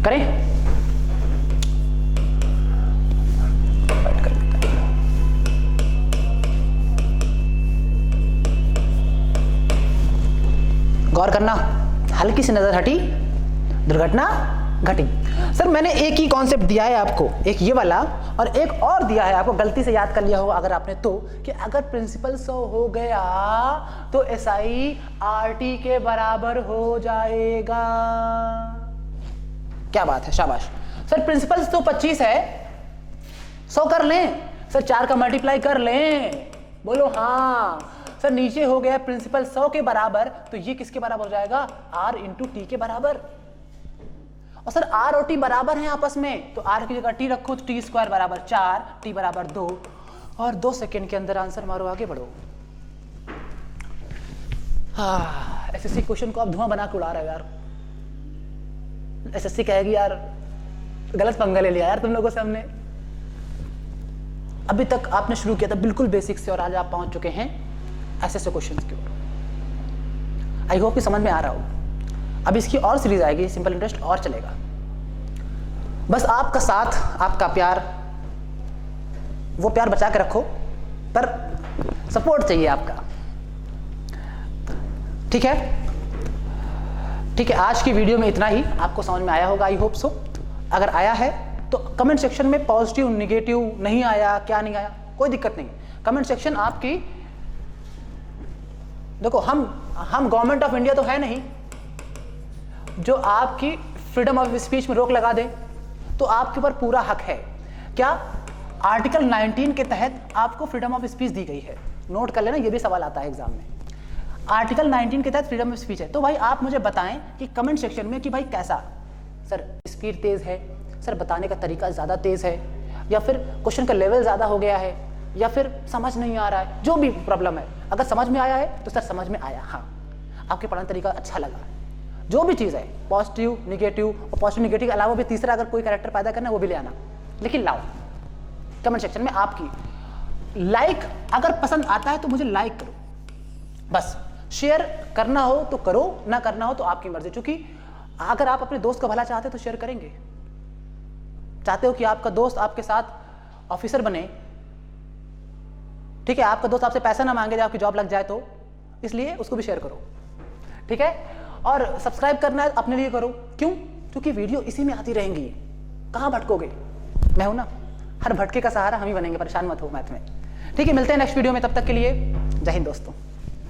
करें। गौर करना, हल्की सी नजर हटी, दुर्घटना घटी। सर मैंने एक ही कॉन्सेप्ट दिया है आपको, एक ये वाला और एक और दिया है आपको, गलती से याद कर लिया हो अगर आपने तो, कि अगर प्रिंसिपल 100 हो गया तो SI RT के बराबर हो जाएगा। क्या बात है, शाबाश। सर प्रिंसिपल तो 25 है, 100 कर लें सर, 4 का मल्टीप्लाई कर लें, बोलो हाँ। सर नीचे हो गया प्रिंसिपल 100 के बराबर, तो ये किसके बराबर हो जाएगा R × T के बराबर। और सर R और T बराबर हैं आपस में, तो R की जगह T रखो, तो t स्क्वायर बराबर 4, t बराबर 2, और 2 सेकेंड के अंदर आंसर मारो, आगे बढ़ो। हाँ, SSC क्वेश्चन को आप धुआं बना के उड़ा रहे हो यार। SSC कहेगी यार गलत पंगा ले लिया यार तुम लोगों से हमने। अभी तक आपने शुरू किया था बिल्कुल बेसिक से और आज आप पहुंच चुके हैं ऐसे क्वेश्चंस की ओर। आई होप कि समझ में आ रहा हो। अब इसकी और सीरीज आएगी, सिंपल इंटरेस्ट और चलेगा। बस आपका साथ, आपका प्यार, वो प्यार बचा के रखो, पर सपोर्ट चाहिए आपका। ठीक है, ठीक है। आज की वीडियो में इतना ही, आपको समझ में आया होगा, आई होप सो। अगर आया है तो कमेंट सेक्शन में पॉजिटिव, नेगेटिव, नहीं आया, क्या नहीं आया, कोई दिक्कत नहीं। कमेंट सेक्शन आपकी देखो हम गवर्नमेंट ऑफ इंडिया तो है नहीं जो आपकी फ्रीडम ऑफ स्पीच में रोक लगा दे, तो आपके ऊपर पूरा हक है। क्या आर्टिकल 19 के तहत आपको फ्रीडम ऑफ स्पीच दी गई है। नोट कर लेना, ये भी सवाल आता है एग्जाम में। आर्टिकल 19 के तहत फ्रीडम ऑफ स्पीच है। तो भाई आप मुझे बताएं कि कमेंट सेक्शन में कि भाई कैसा, सर स्पीड तेज है, सर बताने का तरीका ज़्यादा तेज है, या फिर क्वेश्चन का लेवल ज़्यादा हो गया है, या फिर समझ नहीं आ रहा है, जो भी प्रॉब्लम है। अगर समझ में आया है तो सर समझ में आया, हाँ आपके पढ़ाने तरीका अच्छा लगा, जो भी चीज़ है, पॉजिटिव निगेटिव, और पॉजिटिव निगेटिव के अलावा भी तीसरा अगर कोई कैरेक्टर पैदा करना है वो भी ले आना, लेकिन लाओ कमेंट सेक्शन में। आपकी लाइक अगर पसंद आता है तो मुझे लाइक करो, बस शेयर करना हो तो करो, ना करना हो तो आपकी मर्जी। क्योंकि अगर आप अपने दोस्त का भला चाहते हो तो शेयर करेंगे। चाहते हो कि आपका दोस्त आपके साथ ऑफिसर बने, ठीक है, आपका दोस्त आपसे पैसा ना मांगे जब आपकी जॉब लग जाए, तो इसलिए उसको भी शेयर करो, ठीक है। और सब्सक्राइब करना है अपने लिए करो, क्यों? क्योंकि वीडियो इसी में आती रहेंगी, कहाँ भटकोगे, मैं हूं ना, हर भटके का सहारा हम ही बनेंगे, परेशान मत हो मैथ में। ठीक है, मिलते हैं नेक्स्ट वीडियो में, तब तक के लिए जय हिंद दोस्तों।